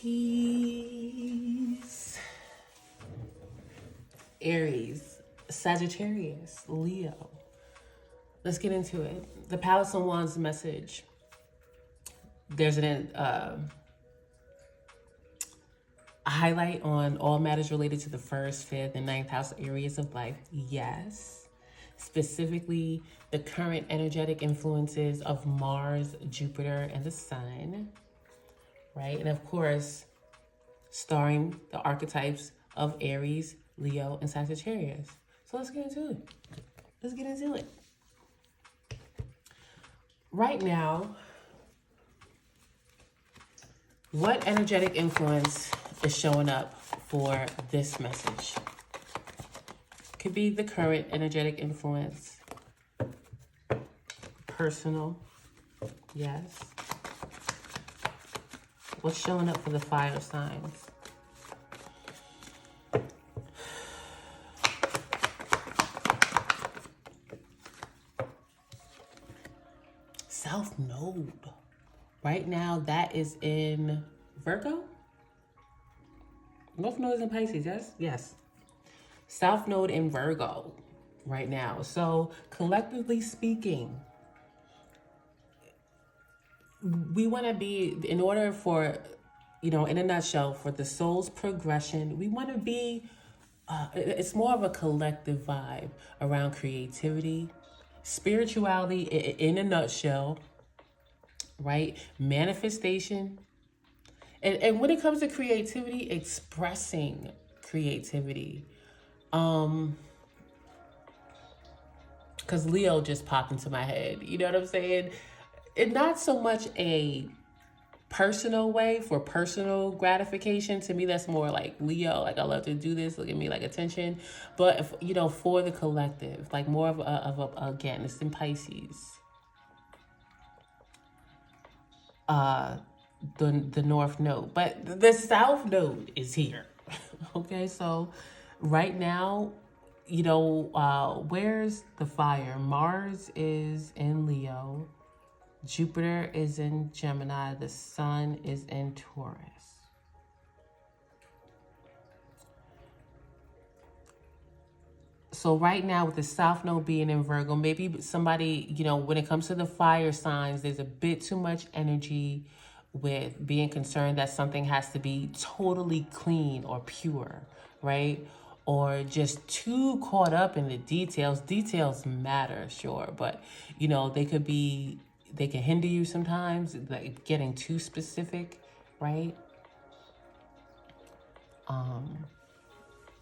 Pisces, Aries, Sagittarius, Leo. Let's get into it. The Palace of Wands message. There's a highlight on all matters related to the 1st, 5th, and 9th house areas of life. Yes. Specifically, the current energetic influences of Mars, Jupiter, and the Sun. Right? And of course, starring the archetypes of Aries, Leo, and Sagittarius. So let's get into it. Let's get into it. Right now, what energetic influence is showing up for this message? Could be the current energetic influence. Personal, yes. What's showing up for the fire signs? South Node. Right now, that is in Virgo. North Node is in Pisces, yes? Yes. South Node in Virgo right now. So, collectively speaking, we want to be, in order for, in a nutshell, for the soul's progression, we want to be, it's more of a collective vibe around creativity, spirituality in a nutshell, right? Manifestation. And when it comes to creativity, expressing creativity. Because Leo just popped into my head. You know what I'm saying? And not so much a personal way for personal gratification. To me, that's more like Leo. Like, I love to do this. Look at me, like attention. But, if, for the collective, like more of a again, it's in Pisces. The North Node. But the South Node is here. Okay, so right now, where's the fire? Mars is in Leo. Jupiter is in Gemini. The Sun is in Taurus. So right now with the South Node being in Virgo, maybe somebody, when it comes to the fire signs, there's a bit too much energy with being concerned that something has to be totally clean or pure, right? Or just too caught up in the details. Details matter, sure, but, they can hinder you sometimes, like getting too specific, right?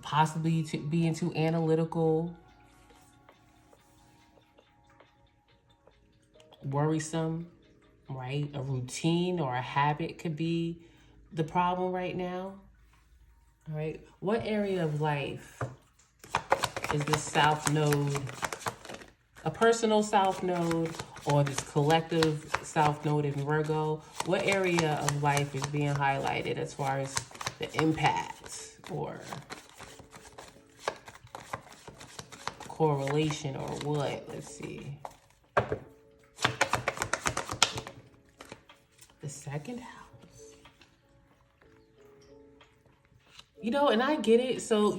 Possibly being too analytical, worrisome, right? A routine or a habit could be the problem right now, all right? What area of life is this South Node, a personal South Node, or this collective South Node in Virgo? What area of life is being highlighted as far as the impact or correlation or what? Let's see. The second house. And I get it. So,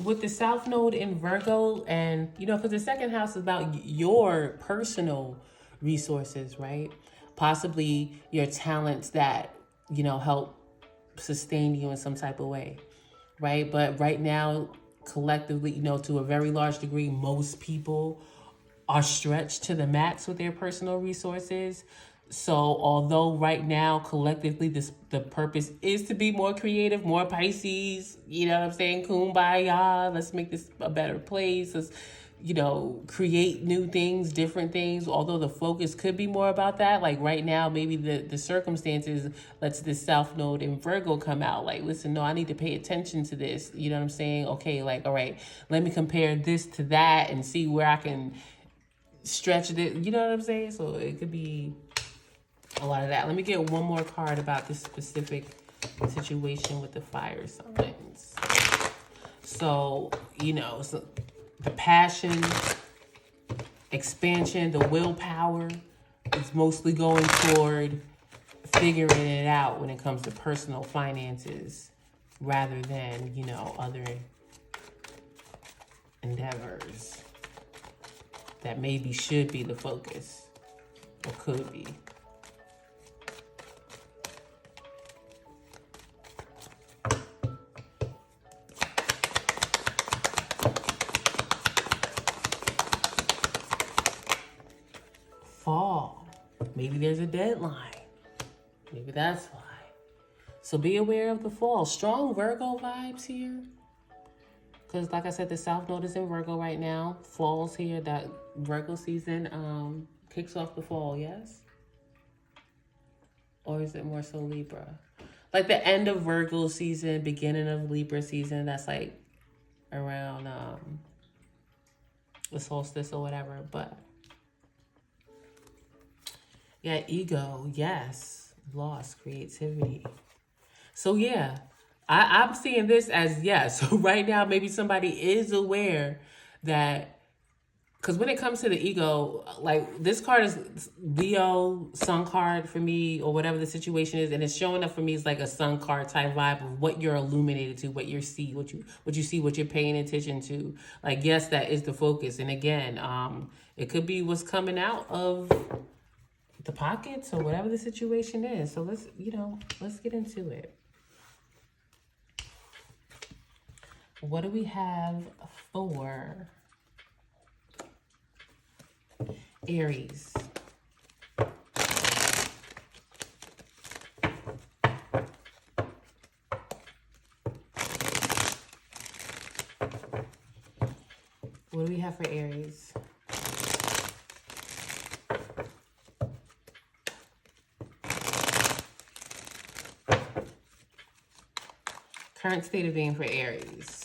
with the South Node in Virgo and, because the second house is about your personal resources, right? Possibly your talents that, help sustain you in some type of way, right? But right now, collectively, to a very large degree, most people are stretched to the max with their personal resources. So although right now, collectively, the purpose is to be more creative, more Pisces, you know what I'm saying? Kumbaya, let's make this a better place. Let's, create new things, different things. Although the focus could be more about that. Like right now, maybe the circumstances lets this South Node in Virgo come out. Like, listen, no, I need to pay attention to this. You know what I'm saying? Okay, like, all right, let me compare this to that and see where I can stretch it. You know what I'm saying? So it could be a lot of that. Let me get one more card about this specific situation with the fire signs. So, so the passion, expansion, the willpower is mostly going toward figuring it out when it comes to personal finances rather than, you know, other endeavors that maybe should be the focus or could be. Fall. Maybe there's a deadline. Maybe that's why. So be aware of the fall. Strong Virgo vibes here. Because like I said, the South Node is in Virgo right now. Fall's here. That Virgo season kicks off the fall, yes? Or is it more so Libra? Like the end of Virgo season, beginning of Libra season. That's like around the solstice or whatever. But yeah, ego, yes. Loss, creativity. So yeah, I'm seeing this as yes. So right now, maybe somebody is aware that, because when it comes to the ego, like this card is Leo sun card for me, or whatever the situation is, and it's showing up for me as like a sun card type vibe of what you're illuminated to, what you see, what you see, what you're paying attention to. Like yes, that is the focus. And again, it could be what's coming out of the pockets or whatever the situation is. So let's get into it. What do we have for Aries? What do we have for Aries? Current state of being for Aries.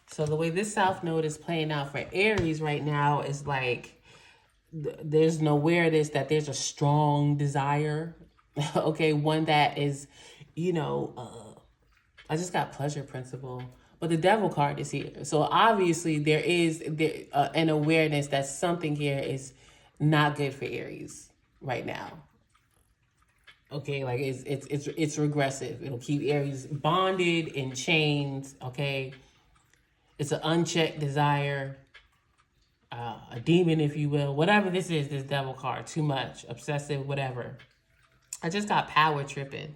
So the way this South Node is playing out for Aries right now is like there's an awareness that there's a strong desire. Okay, one that is, I just got pleasure principle. But the devil card is here. So obviously there is an awareness that something here is not good for Aries right now. Okay, like it's regressive. It'll keep Aries bonded in chains, okay? It's an unchecked desire, a demon, if you will. Whatever this is, this devil card, too much, obsessive, whatever. I just got power tripping.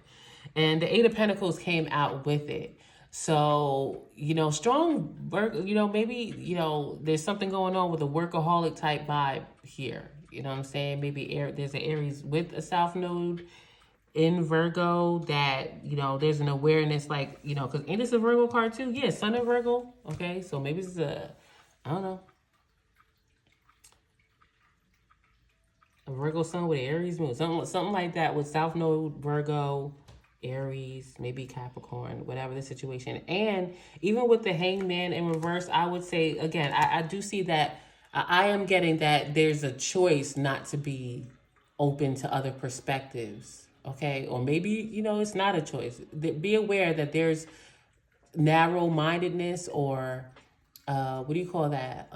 And the Eight of Pentacles came out with it. So, strong work, maybe, there's something going on with a workaholic type vibe here. You know what I'm saying? Maybe there's an Aries with a South Node in Virgo that, there's an awareness like, because ain't this a Virgo card too? Yeah, Sun in Virgo. Okay, so maybe it's I don't know. A Virgo Sun with Aries moon. Something like that with South Node, Virgo, Aries, maybe Capricorn, whatever the situation. And even with the Hangman in reverse, I would say, again, I do see that I am getting that there's a choice not to be open to other perspectives. Okay, or maybe, it's not a choice. Be aware that there's narrow-mindedness or, what do you call that?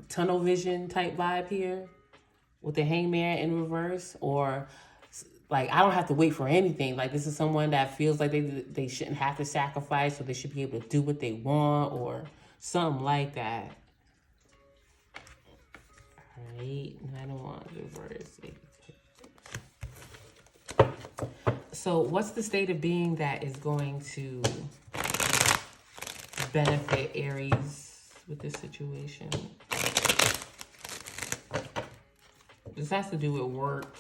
Tunnel vision type vibe here with the Hangman in reverse. Or, like, I don't have to wait for anything. Like, this is someone that feels like they shouldn't have to sacrifice, or they should be able to do what they want, or something like that. All right, 9 of Wands reverse. So what's the state of being that is going to benefit Aries with this situation? This has to do with work.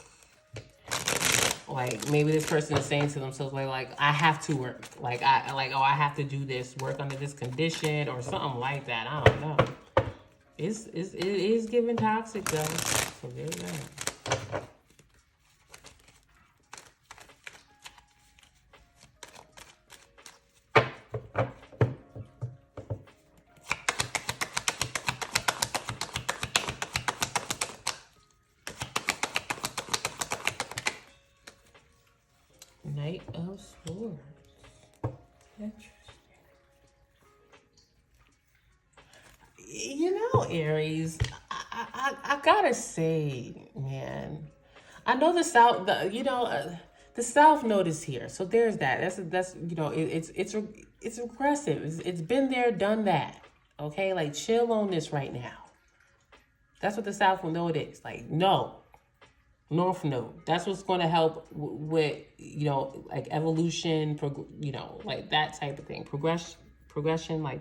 Like maybe this person is saying to themselves, like I have to work. I have to do this, work under this condition or something like that. I don't know. It is giving toxic though. So there's that. Knight of Swords. Interesting. Aries, I gotta say, man, I know the South Node is here, so there's that. That's it's aggressive. It's been there, done that. Okay, like chill on this right now. That's what the South Node is. Like no, North Node. That's what's going to help with like evolution, like that type of thing, progression, like.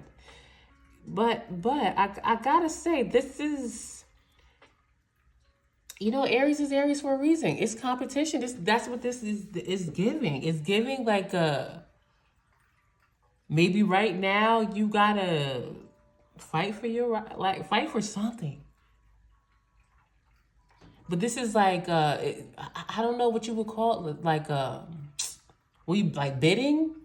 But I gotta say, this is, Aries is Aries for a reason. It's competition. That's what this is giving. It's giving like maybe right now you gotta fight for fight for something. But this is like I don't know what you would call it, like we like bidding,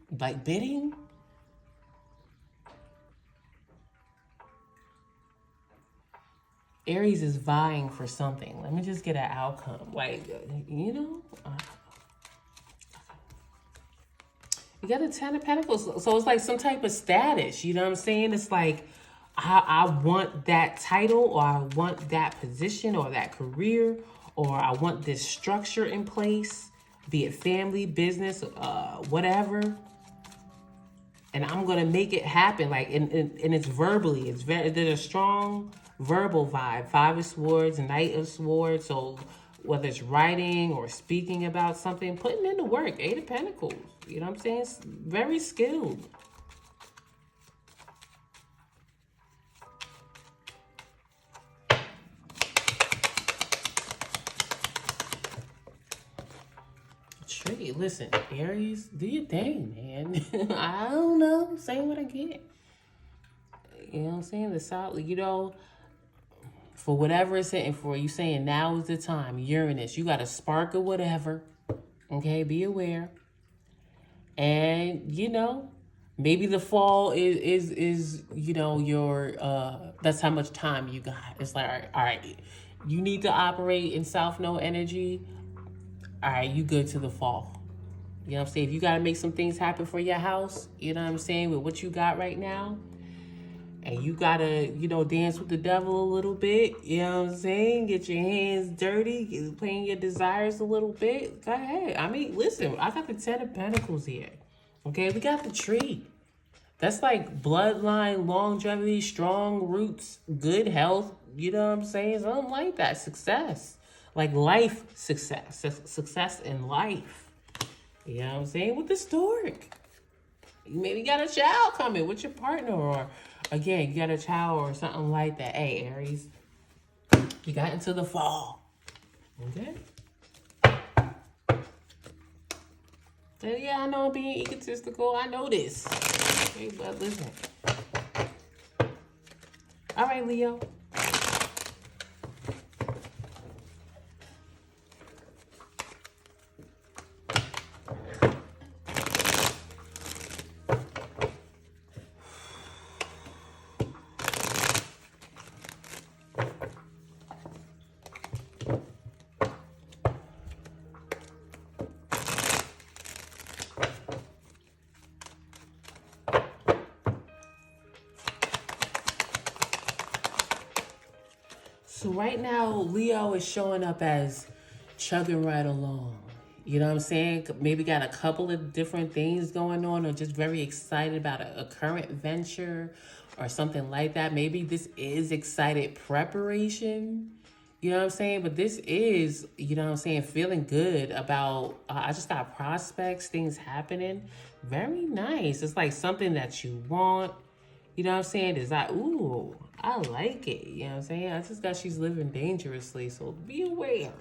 Aries is vying for something. Let me just get an outcome. Like, you got the Ten of Pentacles. So it's like some type of status. You know what I'm saying? It's like, I want that title, or I want that position, or that career, or I want this structure in place, be it family, business, whatever. And I'm going to make it happen. Like, and it's verbally. There's a strong verbal vibe. Five of Swords, Knight of Swords. So whether it's writing or speaking about something, putting in the work. Eight of Pentacles. You know what I'm saying? It's very skilled. Tricky. Listen, Aries, do your thing, man. I don't know. Say what I get. You know what I'm saying? The South, for whatever it's hitting for, you saying now is the time. Uranus, you got a spark of whatever. Okay, be aware. And, maybe the fall is your, that's how much time you got. It's like, all right, you need to operate in South Node energy. All right, you good to the fall. You know what I'm saying? If you got to make some things happen for your house, you know what I'm saying, with what you got right now, and you got to, dance with the devil a little bit, you know what I'm saying? Get your hands dirty, playing your desires a little bit. Go ahead. I mean, listen, I got the Ten of Pentacles here. Okay, we got the tree. That's like bloodline, longevity, strong roots, good health, you know what I'm saying? Something like that. Success. Like life success. Success in life. You know what I'm saying? With the stork. You maybe got a child coming with your partner, or again, you got a child or something like that. Hey, Aries, you got into the fall. Okay? So yeah, I know I'm being egotistical. I know this. Okay, but listen. All right, Leo. So right now, Leo is showing up as chugging right along. You know what I'm saying? Maybe got a couple of different things going on, or just very excited about a current venture or something like that. Maybe this is excited preparation. You know what I'm saying? But this is, feeling good about, I just got prospects, things happening. Very nice. It's like something that you want. You know what I'm saying? It's like, ooh, I like it. You know what I'm saying? I just got she's living dangerously. So be aware.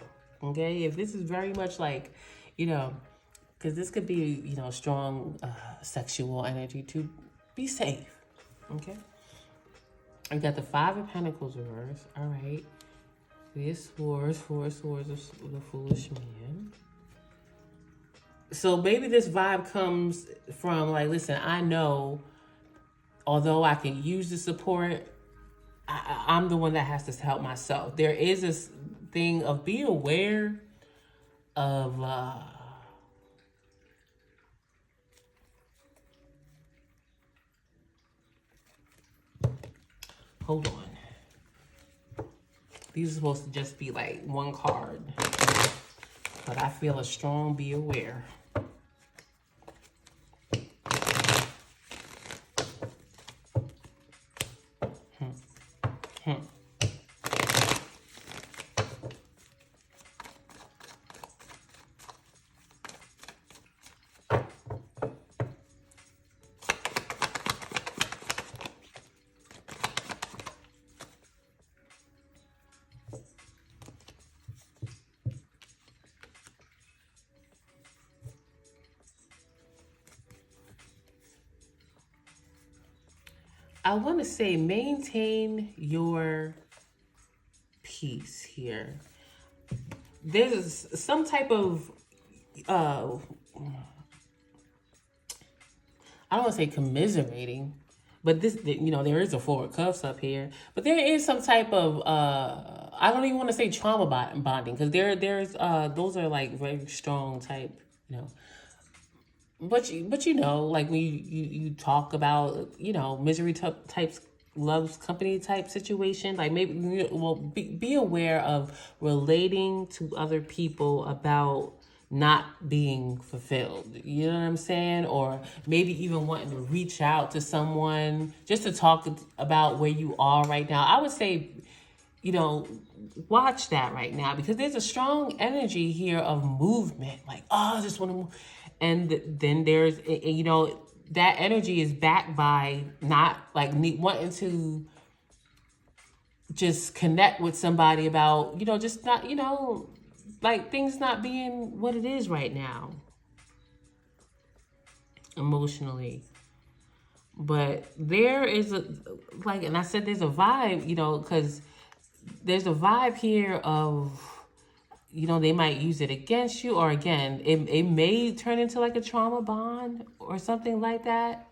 Okay? If this is very much like, because this could be, strong sexual energy, to be safe. Okay? I got the Five of Pentacles reversed. All right. Four of Swords, the Foolish Man. So maybe this vibe comes from like, listen, I know, although I can use the support, I'm the one that has to help myself. There is this thing of be aware of hold on. These are supposed to just be like one card. But I feel a strong be aware. I want to say maintain your peace here. There's some type of, I don't want to say commiserating, but this, you know, there is a Four of Cups up here, but there is some type of, I don't even want to say trauma bonding, because there's, those are like very strong type, you know. But you know, like when you talk about, you know, misery types, loves company type situation, like maybe, well, be aware of relating to other people about not being fulfilled. You know what I'm saying? Or maybe even wanting to reach out to someone just to talk about where you are right now. I would say, you know, watch that right now, because there's a strong energy here of movement. Like, oh, I just want to move. And then there's, you know, that energy is backed by not like wanting to just connect with somebody about, you know, just not, you know, like things not being what it is right now emotionally. But there is a, like, and I said there's a vibe, you know, because there's a vibe here of, you know, they might use it against you, or again, it may turn into like a trauma bond or something like that.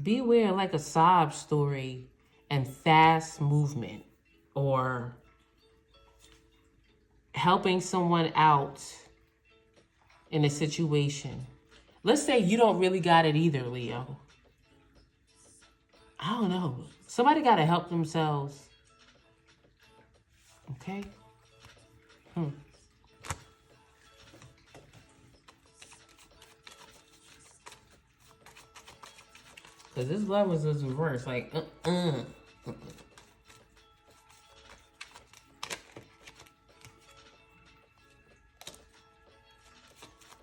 Be aware like a sob story and fast movement, or helping someone out in a situation. Let's say you don't really got it either, Leo. I don't know. Somebody got to help themselves. Okay? Because this love was in reverse. Like,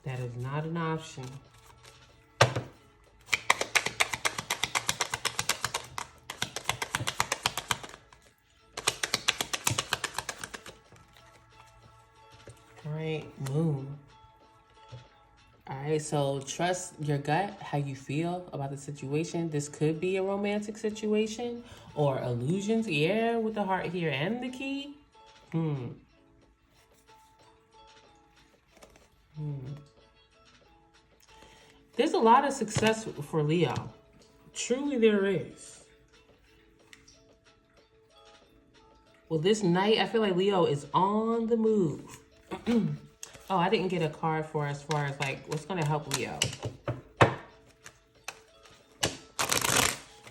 That is not an option. All right, Moon. All right, so trust your gut, how you feel about the situation. This could be a romantic situation or illusions. Yeah, with the heart here and the key. There's a lot of success for Leo. Truly there is. Well, this night, I feel like Leo is on the move. Oh, I didn't get a card for as far as like what's going to help Leo.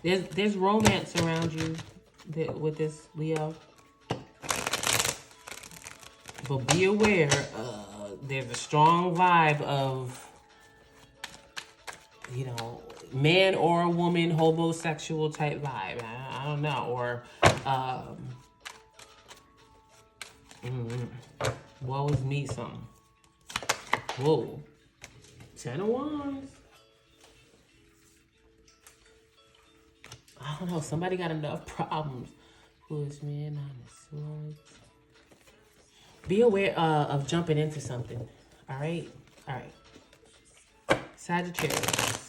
There's romance around you with this, Leo. But be aware, there's a strong vibe of, you know, man or woman, homosexual type vibe. I don't know. Or, woe is me some. Whoa. 10 of Wands. I don't know. Somebody got enough problems. Foolish man on the swords. Be aware of jumping into something. All right? All right. Sagittarius.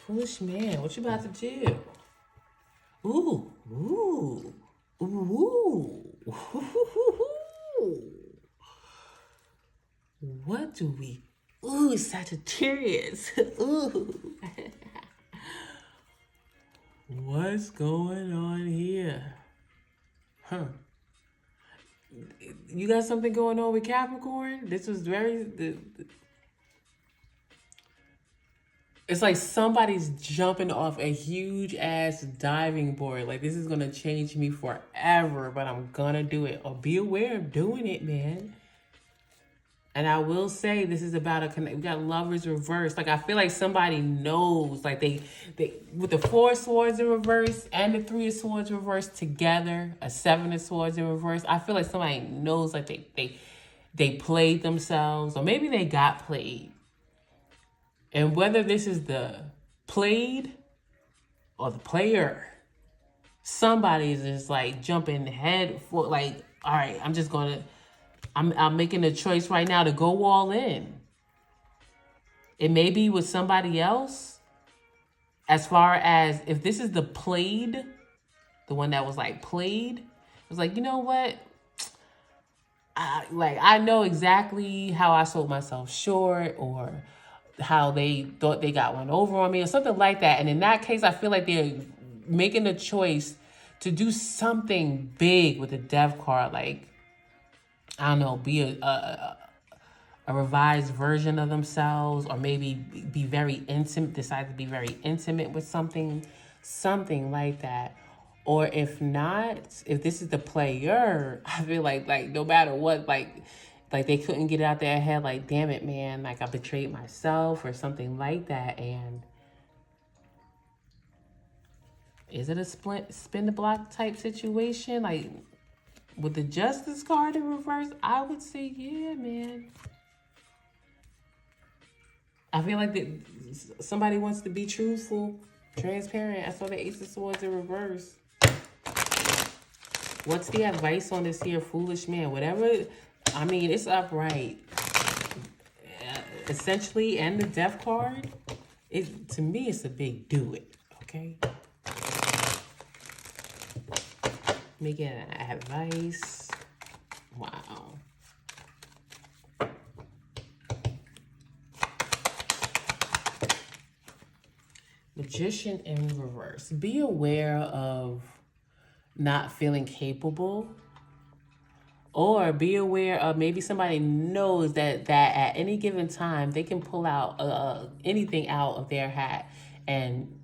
Foolish man, what you about to do? Ooh, ooh, ooh, ooh. What do we? Ooh, Sagittarius. Ooh. What's going on here? Huh. You got something going on with Capricorn? This was very... It's like somebody's jumping off a huge ass diving board. Like, this is going to change me forever, but I'm going to do it. Or be aware of doing it, man. And I will say this is about a connect. We got Lovers reversed. Like, I feel like somebody knows. Like, they with the 4 swords in reverse and the 3 of swords reversed together, a 7 of swords in reverse. I feel like somebody knows, like, they played themselves, or maybe they got played. And whether this is the played or the player, somebody is just like jumping head for, like, all right, I'm making a choice right now to go all in. It may be with somebody else. As far as if this is the played, the one that was like played, it was like, you know what? I know exactly how I sold myself short, or how they thought they got one over on me, or something like that. And in that case, I feel like they're making a choice to do something big with the Death card. Like, I don't know, be a revised version of themselves, or maybe be very intimate, decide to be very intimate with something like that. Or if not, if this is the player, I feel like no matter what, like they couldn't get it out their head, like, damn it, man, like I betrayed myself or something like that. And is it a spin the block type situation? Like, with the Justice card in reverse, I would say, yeah, man. I feel like that somebody wants to be truthful, transparent. I saw the Ace of Swords in reverse. What's the advice on this here, foolish man? Whatever, I mean, it's upright. Essentially, and the Death card, to me, it's a big do it, okay? Making an advice. Wow. Magician in reverse. Be aware of not feeling capable, or be aware of maybe somebody knows that at any given time they can pull out anything out of their hat and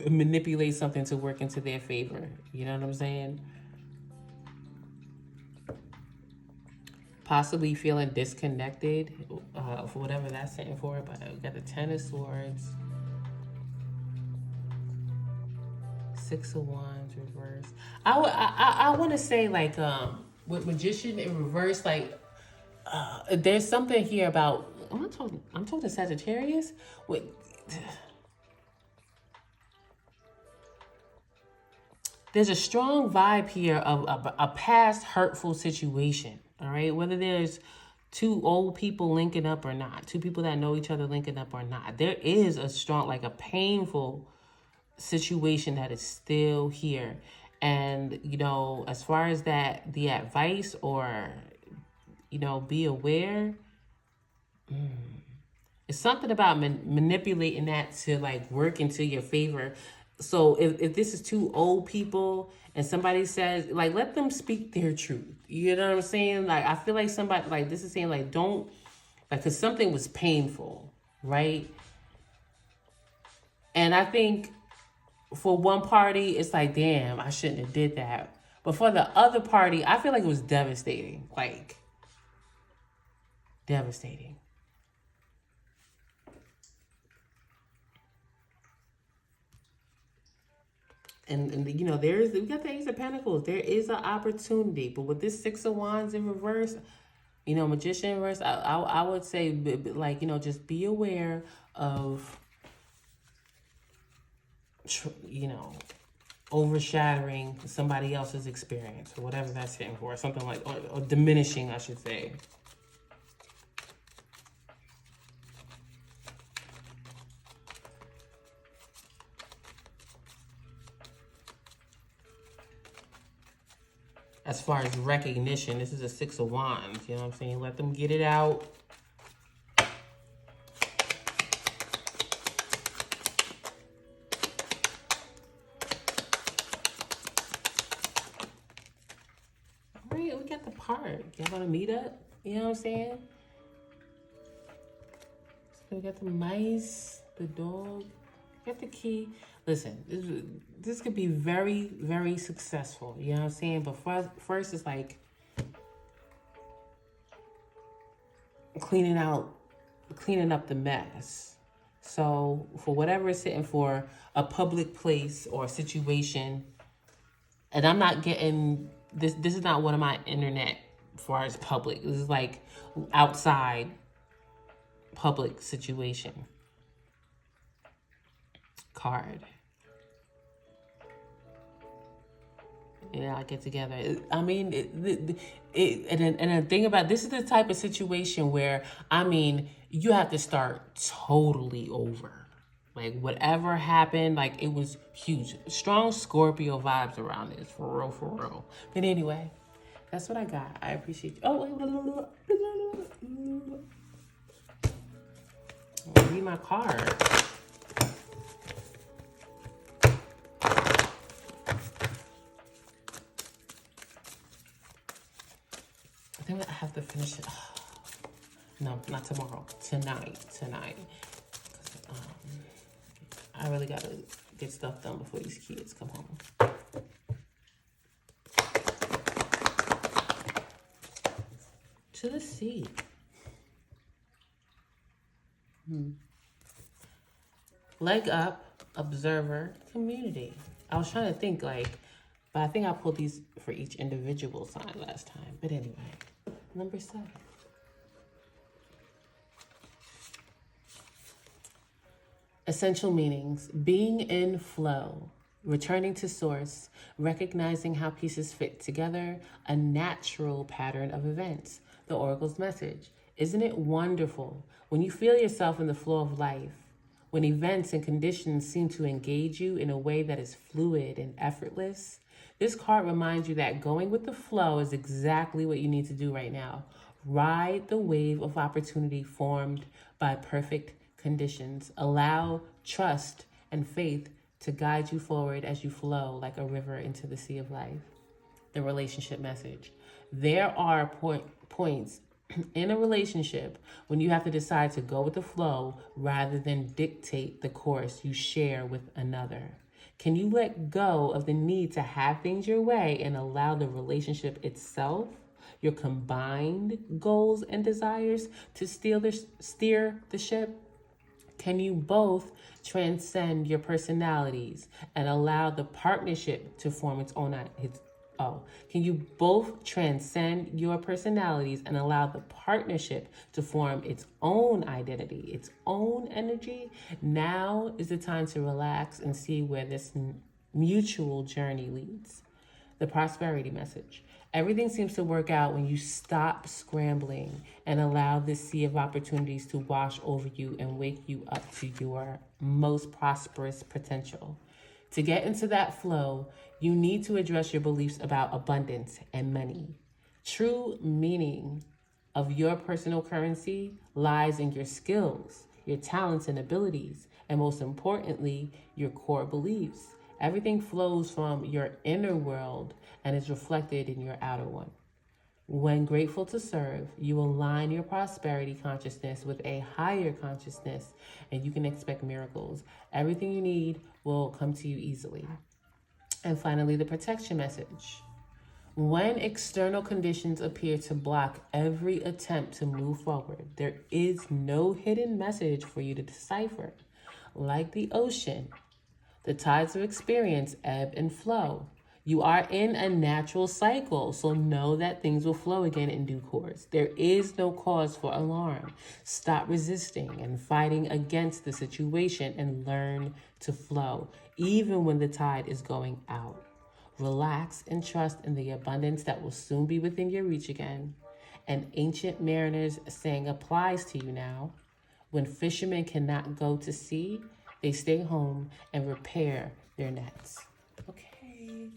manipulate something to work into their favor. You know what I'm saying? Possibly feeling disconnected for whatever that's sitting for. But we got the 10 of Swords, 6 of Wands reverse. I want to say, like, with Magician in reverse, like, there's something here about, I'm talking Sagittarius with. There's a strong vibe here of a past hurtful situation, all right? Whether there's 2 old people linking up or not, 2 people that know each other linking up or not, there is a strong, like a painful situation that is still here. And, you know, as far as that, the advice, or, you know, be aware, it's something about manipulating that to, like, work into your favor. So if this is 2 old people and somebody says, like, let them speak their truth. You know what I'm saying? Like, I feel like somebody, like, this is saying, like, don't, like, because something was painful, right? And I think for one party, it's like, damn, I shouldn't have did that. But for the other party, I feel like it was devastating. Like, devastating. And you know, we got the Ace of Pentacles. There is an opportunity. But with this 6 of Wands in reverse, you know, Magician in reverse, I would say, like, you know, just be aware of, you know, overshadowing somebody else's experience, or whatever that's hitting for, something like, or diminishing, I should say. as far as recognition. This is a Six of Wands, you know what I'm saying? Let them get it out. All right, we got the park. Y'all want to meet up? You know what I'm saying? So we got the mice, the dog, got the key. Listen, this could be very, very successful. You know what I'm saying? But first it's like cleaning up the mess. So for whatever it's sitting for, a public place or situation, and I'm not getting this. This is not one of my internet as far as public. This is like outside public situation. Card. Yeah, I get together. I mean, and the thing about this is the type of situation where, I mean, you have to start totally over. Like, whatever happened, like, it was huge. Strong Scorpio vibes around this, for real, for real. But anyway, that's what I got. I appreciate you. Oh, wait. Read my card. I think I have to finish it. No, not tomorrow. Tonight. I really gotta get stuff done before these kids come home. To the sea. Leg up, observer, community. I was trying to think like, but I think I pulled these for each individual sign last time. But anyway, number 7. Essential meanings: being in flow, returning to source, recognizing how pieces fit together, a natural pattern of events. The Oracle's message: isn't it wonderful when you feel yourself in the flow of life, when events and conditions seem to engage you in a way that is fluid and effortless? This card reminds you that going with the flow is exactly what you need to do right now. Ride the wave of opportunity formed by perfect conditions. Allow trust and faith to guide you forward as you flow like a river into the sea of life. The relationship message: there are points in a relationship when you have to decide to go with the flow rather than dictate the course you share with another. Can you let go of the need to have things your way and allow the relationship itself, your combined goals and desires, to steer the ship? Can you both transcend your personalities and allow the partnership to form its own Can you both transcend your personalities and allow the partnership to form its own identity, its own energy? Now is the time to relax and see where this mutual journey leads. The prosperity message: everything seems to work out when you stop scrambling and allow this sea of opportunities to wash over you and wake you up to your most prosperous potential. To get into that flow, you need to address your beliefs about abundance and money. True meaning of your personal currency lies in your skills, your talents and abilities, and most importantly, your core beliefs. Everything flows from your inner world and is reflected in your outer one. When grateful to serve, you align your prosperity consciousness with a higher consciousness, and you can expect miracles. Everything you need will come to you easily. And finally, the protection message: when external conditions appear to block every attempt to move forward, there is no hidden message for you to decipher. Like the ocean, the tides of experience ebb and flow. You are in a natural cycle, so know that things will flow again in due course. There is no cause for alarm. Stop resisting and fighting against the situation and learn to flow, even when the tide is going out. Relax and trust in the abundance that will soon be within your reach again. An ancient mariner's saying applies to you now. When fishermen cannot go to sea, they stay home and repair their nets. Okay,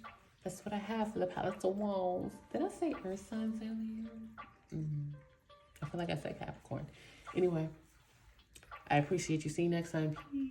That's what I have for the Palace of Wands. Did I say Earth signs earlier? I feel like I said Capricorn. Anyway, I appreciate you. See you next time. Peace.